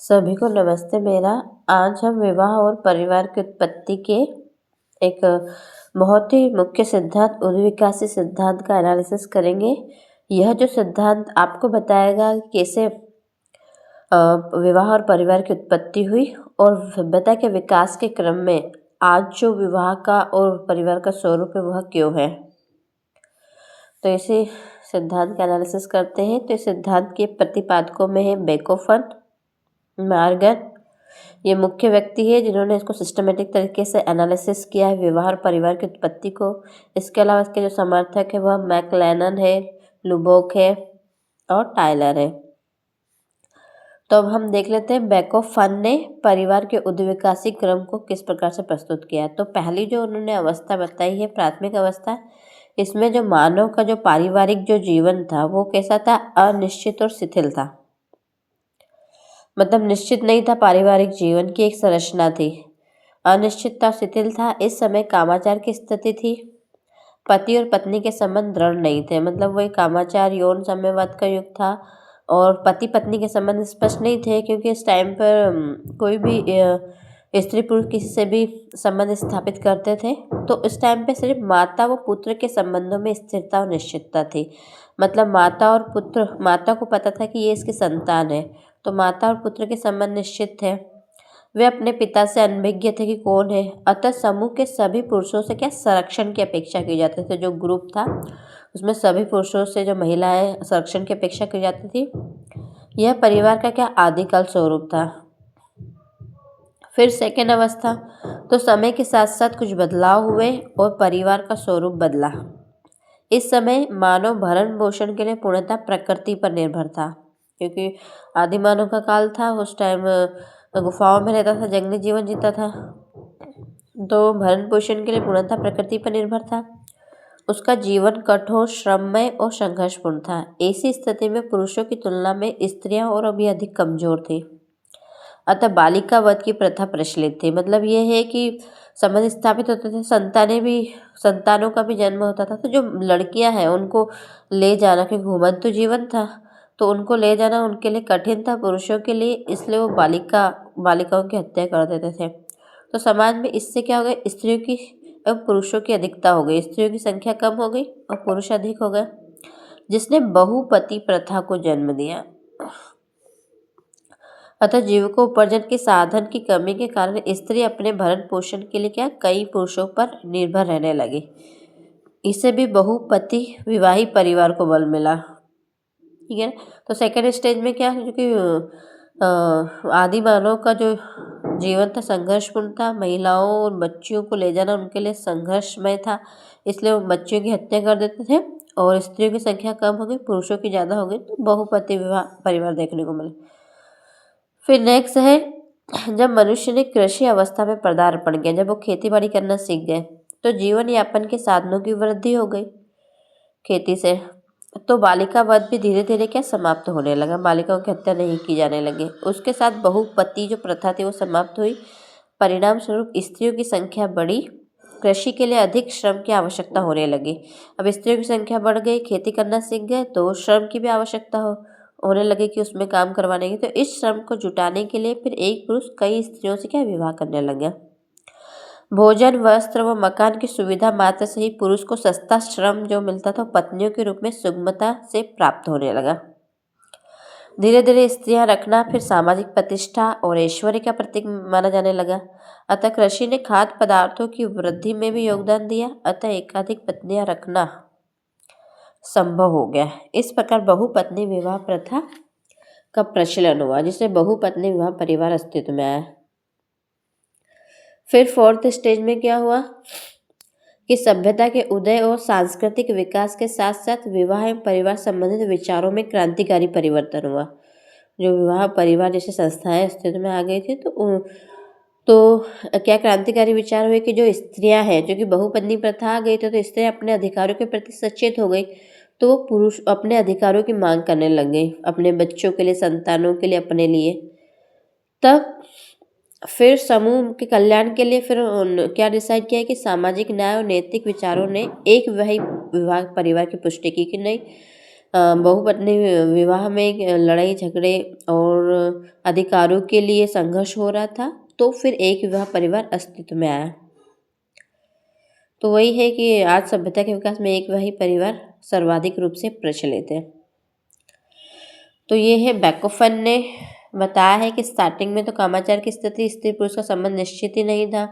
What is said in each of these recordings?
सभी को नमस्ते मेरा। आज हम विवाह और परिवार की उत्पत्ति के एक बहुत ही मुख्य सिद्धांत उद्विकासी सिद्धांत का एनालिसिस करेंगे। यह जो सिद्धांत आपको बताएगा कि कैसे विवाह और परिवार की उत्पत्ति हुई और सभ्यता के विकास के क्रम में आज जो विवाह का और परिवार का स्वरूप है वह क्यों है। तो इसी सिद्धांत का एनालिसिस करते हैं। तो इस सिद्धांत के प्रतिपादकों में है बेकोफन, मार्गन। ये मुख्य व्यक्ति है जिन्होंने इसको सिस्टमेटिक तरीके से एनालिसिस किया है विवाह और परिवार की उत्पत्ति को। इसके अलावा इसके जो समर्थक है वह मैकलेनन है, लुबोक है और टायलर है। तो अब हम देख लेते हैं बेकोफन ने परिवार के उद्विकासी क्रम को किस प्रकार से प्रस्तुत किया। तो पहली जो उन्होंने अवस्था बताई है प्राथमिक अवस्था, इसमें जो मानव का जो पारिवारिक जो जीवन था वो कैसा था, अनिश्चित और शिथिल था। मतलब निश्चित नहीं था, पारिवारिक जीवन की एक संरचना थी, अनिश्चितता शिथिल था। इस समय कामाचार की स्थिति थी, पति और पत्नी के संबंध दृढ़ नहीं थे। मतलब वही कामाचार यौन साम्यवाद का युग था और पति पत्नी के संबंध स्पष्ट नहीं थे, क्योंकि इस टाइम पर कोई भी स्त्री पुरुष किसी से भी संबंध स्थापित करते थे तो इस टाइम पे सिर्फ माता व पुत्र के संबंधों में स्थिरता और निश्चितता थी। मतलब माता और पुत्र, माता को पता था कि ये इसकी संतान है, तो माता और पुत्र के संबंध निश्चित थे। वे अपने पिता से अनभिज्ञ थे कि कौन है। अतः समूह के सभी पुरुषों से क्या संरक्षण की अपेक्षा की जाती थी। जो ग्रुप था उसमें सभी पुरुषों से जो महिलाएं संरक्षण की अपेक्षा की जाती थी। यह परिवार का क्या आदिकाल स्वरूप था। फिर सेकेंड अवस्था, तो समय के साथ साथ कुछ बदलाव हुए और परिवार का स्वरूप बदला। इस समय मानव भरण पोषण के लिए पूर्णतः प्रकृति पर निर्भर था, क्योंकि आदि मानव का काल था। उस टाइम गुफाओं में रहता था, जंगली जीवन जीता था, तो भरण पोषण के लिए पूर्णतः प्रकृति पर निर्भर था। उसका जीवन कठोर, श्रममय और संघर्षपूर्ण था। ऐसी स्थिति में पुरुषों की तुलना में स्त्रियां और अभी अधिक कमजोर थी। अतः बालिका वध की प्रथा प्रचलित थी। मतलब ये है कि संबंध स्थापित होते थे, संतानों का भी जन्म होता था। तो जो लड़कियां हैं उनको ले जाना, क्योंकि घुमंतु तो जीवन था तो उनको ले जाना उनके लिए कठिन था पुरुषों के लिए, इसलिए वो बालिकाओं की हत्या कर देते थे। तो समाज में इससे क्या हो गया, स्त्रियों की एवं पुरुषों की अधिकता हो गई। स्त्रियों की संख्या कम हो गई और पुरुष अधिक हो गए, जिसने बहुपति प्रथा को जन्म दिया। अतः जीविकोपार्जन के साधन की कमी के कारण स्त्री अपने भरण पोषण के लिए क्या कई पुरुषों पर निर्भर रहने लगी। इससे भी बहुपति विवाही परिवार को बल मिला। ठीक है। तो सेकेंड स्टेज में क्या है, क्योंकि आदि मानव का जो जीवन था संघर्षपूर्ण था। महिलाओं और बच्चियों को ले जाना उनके लिए संघर्षमय था, इसलिए वो बच्चियों की हत्या कर देते थे और स्त्रियों की संख्या कम हो गई, पुरुषों की ज़्यादा हो गई, तो बहुपति विवाह परिवार देखने को मिले। फिर नेक्स्ट है, जब मनुष्य ने कृषि अवस्था में पदार्पण किया, जब वो खेती बाड़ी करना सीख गए, तो जीवन यापन के साधनों की वृद्धि हो गई खेती से। तो बालिका वध भी धीरे धीरे क्या समाप्त होने लगा, बालिकाओं की हत्या नहीं की जाने लगी। उसके साथ बहुपति जो प्रथा थी वो समाप्त हुई। परिणाम स्वरूप स्त्रियों की संख्या बढ़ी, कृषि के लिए अधिक श्रम की आवश्यकता होने लगी। अब स्त्रियों की संख्या बढ़ गई, खेती करना सीख गए, तो श्रम की भी आवश्यकता होने लगी कि उसमें काम करवाने की। तो इस श्रम को जुटाने के लिए फिर एक पुरुष कई स्त्रियों से क्या विवाह करने लगे। भोजन, वस्त्र व मकान की सुविधा मात्र से ही पुरुष को सस्ता श्रम जो मिलता था पत्नियों के रूप में सुगमता से प्राप्त होने लगा। धीरे धीरे स्त्रियां रखना फिर सामाजिक प्रतिष्ठा और ऐश्वर्य का प्रतीक माना जाने लगा। अतः कृषि ने खाद्य पदार्थों की वृद्धि में भी योगदान दिया। अतः एकाधिक पत्नियां रखना संभव हो गया। इस प्रकार बहुपत्नी विवाह प्रथा का प्रचलन हुआ, जिससे बहुपत्नी विवाह परिवार अस्तित्व में आया। फिर फोर्थ स्टेज में क्या हुआ कि सभ्यता के उदय और सांस्कृतिक विकास के साथ साथ विवाह एवं परिवार संबंधित विचारों में क्रांतिकारी परिवर्तन हुआ। जो विवाह परिवार जैसी संस्थाएं अस्तित्व में आ गई थी, तो क्या क्रांतिकारी विचार हुए कि जो स्त्रियां हैं, जो कि बहुपत्नी प्रथा आ गई थी, तो स्त्रियां अपने अधिकारों के प्रति सचेत हो गई, तो वो पुरुष अपने अधिकारों की मांग करने लग गई, अपने बच्चों के लिए, संतानों के लिए, अपने लिए। तब फिर समूह के कल्याण के लिए फिर क्या डिसाइड किया कि सामाजिक न्याय और नैतिक विचारों ने एक विवाह परिवार की पुष्टि की कि नहीं, बहुपत्नी विवाह में एक लड़ाई झगड़े और अधिकारों के लिए संघर्ष हो रहा था, तो फिर एक विवाह परिवार अस्तित्व में आया। तो वही है कि आज सभ्यता के विकास में एक वही परिवार सर्वाधिक रूप से प्रचलित है। तो ये है बैकोफन ने बताया है कि स्टार्टिंग में तो कामाचार की स्थिति स्त्री पुरुष का संबंध निश्चित ही नहीं था,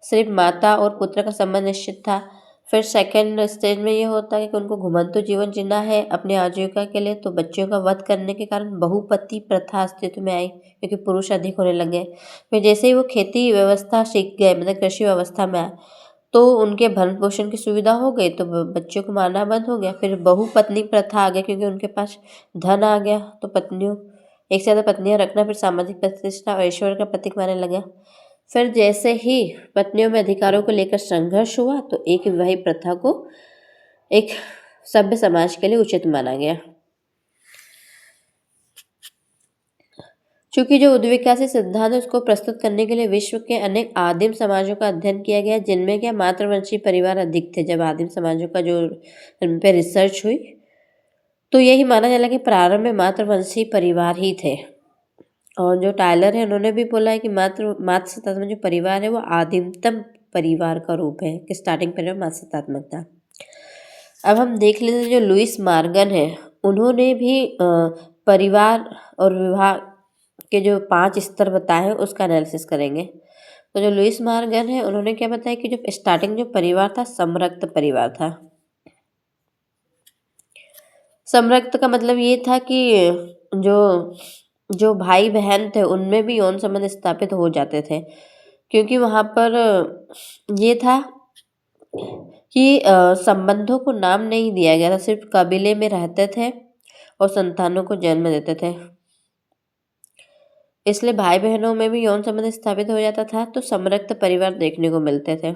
सिर्फ माता और पुत्र का संबंध निश्चित था। फिर सेकंड स्टेज में ये होता है कि उनको घुमंतु जीवन जीना है अपनी आजीविका के लिए, तो बच्चों का वध करने के कारण बहुपति प्रथा अस्तित्व में आई क्योंकि पुरुष अधिक होने लगे। फिर जैसे ही वो खेती व्यवस्था सीख गए, मतलब कृषि व्यवस्था में आए, तो उनके भरण पोषण की सुविधा हो गई, तो बच्चों को मारना बंद हो गया। फिर बहुपत्नी प्रथा आ गई क्योंकि उनके पास धन आ गया, तो पत्नियों एक से ज़्यादा पत्नियां रखना फिर सामाजिक प्रतिष्ठा और ऐश्वर्य का प्रतीक मानने लगा। फिर जैसे ही पत्नियों में अधिकारों को लेकर संघर्ष हुआ, तो एक विवाही प्रथा को एक सभ्य समाज के लिए उचित माना गया। चूंकि जो उद्विकासी सिद्धांत है उसको प्रस्तुत करने के लिए विश्व के अनेक आदिम समाजों का अध्ययन किया गया, जिनमें क्या मातृवंशीय परिवार अधिक थे। जब आदिम समाजों का जो इन पे रिसर्च हुई, तो यही माना चला कि प्रारंभ में मातृवंशीय परिवार ही थे। और जो टायलर है उन्होंने भी बोला है कि मातृसत्तात्मक जो परिवार है वो आदिमतम परिवार का रूप है, कि स्टार्टिंग परिवार मातृसत्तात्मक था। अब हम देख लेते हैं जो लुईस मॉर्गन है, उन्होंने भी परिवार और विवाह के जो 5 स्तर बताए हैं उसका एनालिसिस करेंगे। तो जो लुईस मॉर्गन है उन्होंने क्या बताया कि जो स्टार्टिंग जो परिवार था समरक्त परिवार था। समरक्त का मतलब ये था कि जो जो भाई बहन थे उनमें भी यौन संबंध स्थापित हो जाते थे, क्योंकि वहाँ पर ये था कि संबंधों को नाम नहीं दिया गया था, सिर्फ कबीले में रहते थे और संतानों को जन्म देते थे, इसलिए भाई बहनों में भी यौन संबंध स्थापित हो जाता था। तो समरक्त परिवार देखने को मिलते थे।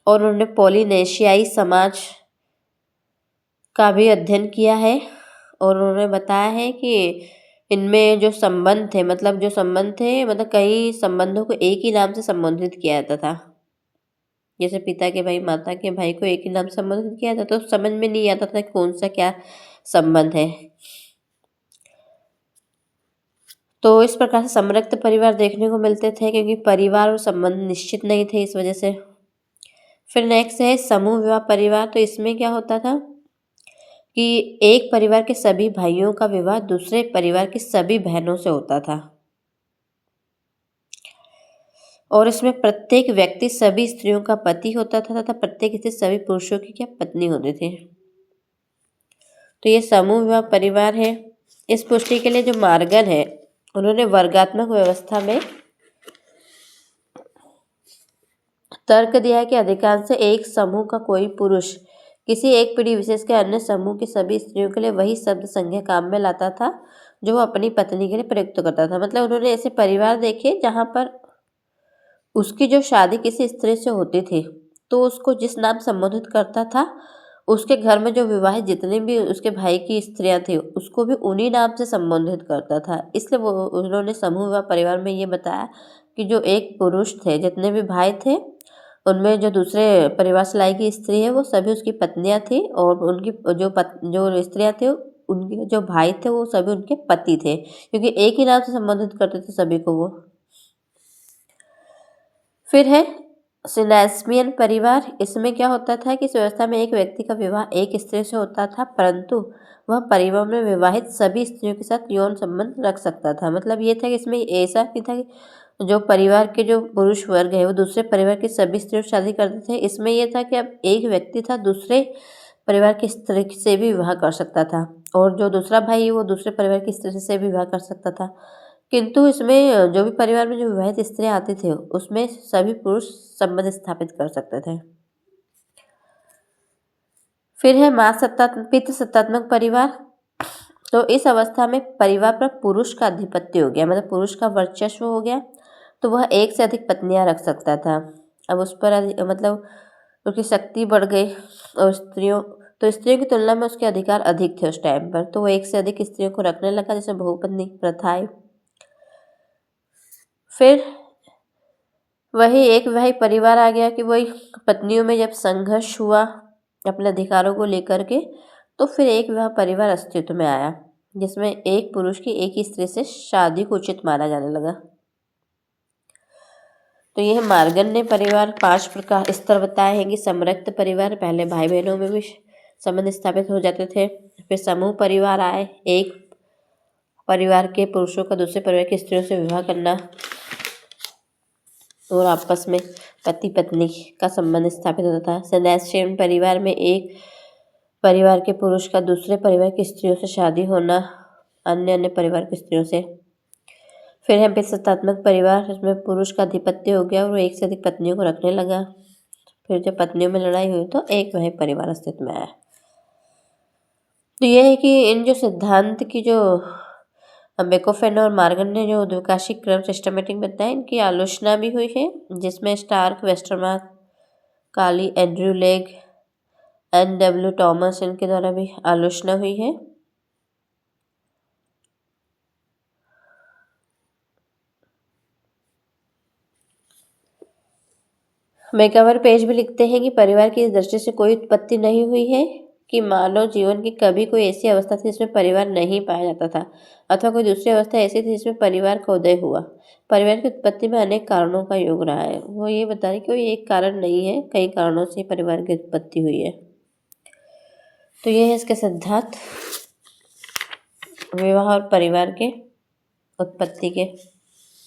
और उन्होंने पॉलिनेशियाई समाज का भी अध्ययन किया है, और उन्होंने बताया है कि इनमें जो संबंध थे, मतलब कई संबंधों को एक ही नाम से संबोधित किया जाता था। जैसे पिता के भाई माता के भाई को एक ही नाम से संबोधित किया जाता, तो समझ में नहीं आता था कौन सा क्या संबंध है। तो इस प्रकार से समरक्त परिवार देखने को मिलते थे, क्योंकि परिवार और संबंध निश्चित नहीं थे इस वजह से। फिर नेक्स्ट है समूह विवाह परिवार। तो इसमें क्या होता था कि एक परिवार के सभी भाइयों का विवाह दूसरे परिवार की सभी बहनों से होता था, और इसमें प्रत्येक व्यक्ति सभी स्त्रियों का पति होता था तथा प्रत्येक स्त्री सभी पुरुषों की क्या पत्नी होती थी। तो ये समूह विवाह परिवार है। इस पुष्टि के लिए जो मॉर्गन है उन्होंने वर्गात्मक व्यवस्था में तर्क दिया है कि अधिकांश एक समूह का कोई पुरुष किसी एक पीढ़ी विशेष के अन्य समूह की सभी स्त्रियों के लिए वही शब्द संज्ञा काम में लाता था जो वो अपनी पत्नी के लिए प्रयुक्त करता था। मतलब उन्होंने ऐसे परिवार देखे जहाँ पर उसकी जो शादी किसी स्त्री से होती थी, तो उसको जिस नाम संबोधित करता था, उसके घर में जो विवाहित जितने भी उसके भाई की स्त्रियां थी उसको भी उन्हीं नाम से संबोधित करता था। इसलिए वो उन्होंने समूह विवाह परिवार में ये बताया कि जो एक पुरुष थे, जितने भी भाई थे, उनमें जो दूसरे परिवार से लाई गई स्त्री है वो सभी उसकी पत्नियां थी, और उनकी जो स्त्रियां थी उनके जो भाई थे वो सभी उनके पति थे, क्योंकि एक ही नाम से संबोधित करते थे सभी को वो। फिर है सिनेस्मियन परिवार। इसमें क्या होता था कि इस व्यवस्था में एक व्यक्ति का विवाह एक स्त्री से होता था, परंतु वह परिवार में विवाहित सभी स्त्रियों के साथ यौन संबंध रख सकता था। मतलब ये था कि इसमें ऐसा नहीं था कि जो परिवार के जो पुरुष वर्ग है वो दूसरे परिवार की सभी स्त्रियों से शादी करते थे। इसमें यह था कि अब एक व्यक्ति था दूसरे परिवार की स्त्री से भी विवाह कर सकता था, और जो दूसरा भाई है वो दूसरे परिवार की स्त्री से भी विवाह कर सकता था। किंतु इसमें जो भी परिवार में जो विवाहित स्त्रियां आती थी उसमें सभी पुरुष संबंध स्थापित कर सकते थे। फिर है पितृसत्तात्मक परिवार। तो इस अवस्था में परिवार पर पुरुष का आधिपत्य हो गया, मतलब पुरुष का वर्चस्व हो गया, तो वह एक से अधिक पत्नियां रख सकता था। अब उस पर मतलब उसकी शक्ति बढ़ गई, और स्त्रियों की तुलना में उसके अधिकार अधिक थे उस टाइम पर, तो वो एक से अधिक स्त्रियों को रखने लगा, जैसे बहुपत्नी प्रथा आई। फिर वही परिवार आ गया कि वही पत्नियों में जब संघर्ष हुआ अपने अधिकारों को लेकर के, तो फिर एक विवाह परिवार अस्तित्व में आया, जिसमें एक पुरुष की एक ही स्त्री से शादी को उचित माना जाने लगा। तो यह मार्गन्य परिवार 5 प्रकार स्तर बताए हैं कि समरक्त परिवार, पहले भाई बहनों में भी संबंध स्थापित हो जाते थे। फिर समूह परिवार आए, एक परिवार के पुरुषों का दूसरे परिवार की स्त्रियों से विवाह करना और आपस में पति पत्नी का संबंध स्थापित होता था। सन्यासीन परिवार में एक परिवार के पुरुष का दूसरे परिवार की स्त्रियों से शादी होना, अन्य परिवार की स्त्रियों से। फिर है प्रतिष्ठात्मक परिवार, जिसमें पुरुष का आधिपत्य हो गया और वो एक से अधिक पत्नियों को रखने लगा। फिर जब पत्नियों में लड़ाई हुई तो एक वह परिवार अस्तित्व में आया। तो यह है कि इन जो सिद्धांत की जो बेकोफेन और मार्गन ने जो द्विकाशिक क्रम सिस्टमेटिक बताया, इनकी आलोचना भी हुई है, जिसमें स्टार्क, वेस्टरमार्क, काली, एंड्रयू लेग, N.W. टॉमस, इनके द्वारा भी आलोचना हुई है। मैकआवर पेज भी लिखते हैं कि परिवार की इस दृष्टि से कोई उत्पत्ति नहीं हुई है कि मानव जीवन की कभी कोई ऐसी अवस्था थी जिसमें परिवार नहीं पाया जाता था, अथवा कोई दूसरी अवस्था ऐसी थी जिसमें परिवार का उदय हुआ। परिवार की उत्पत्ति में अनेक कारणों का योग रहा है। वो ये बता रहे कि कोई एक कारण नहीं है, कई कारणों से परिवार की उत्पत्ति हुई है। तो ये है इसके सिद्धांत, विवाह और परिवार के उत्पत्ति के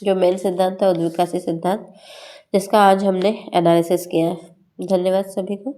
जो मेन सिद्धांत है, उद्विकासी सिद्धांत, जिसका आज हमने एनालिसिस किया है। धन्यवाद सभी को।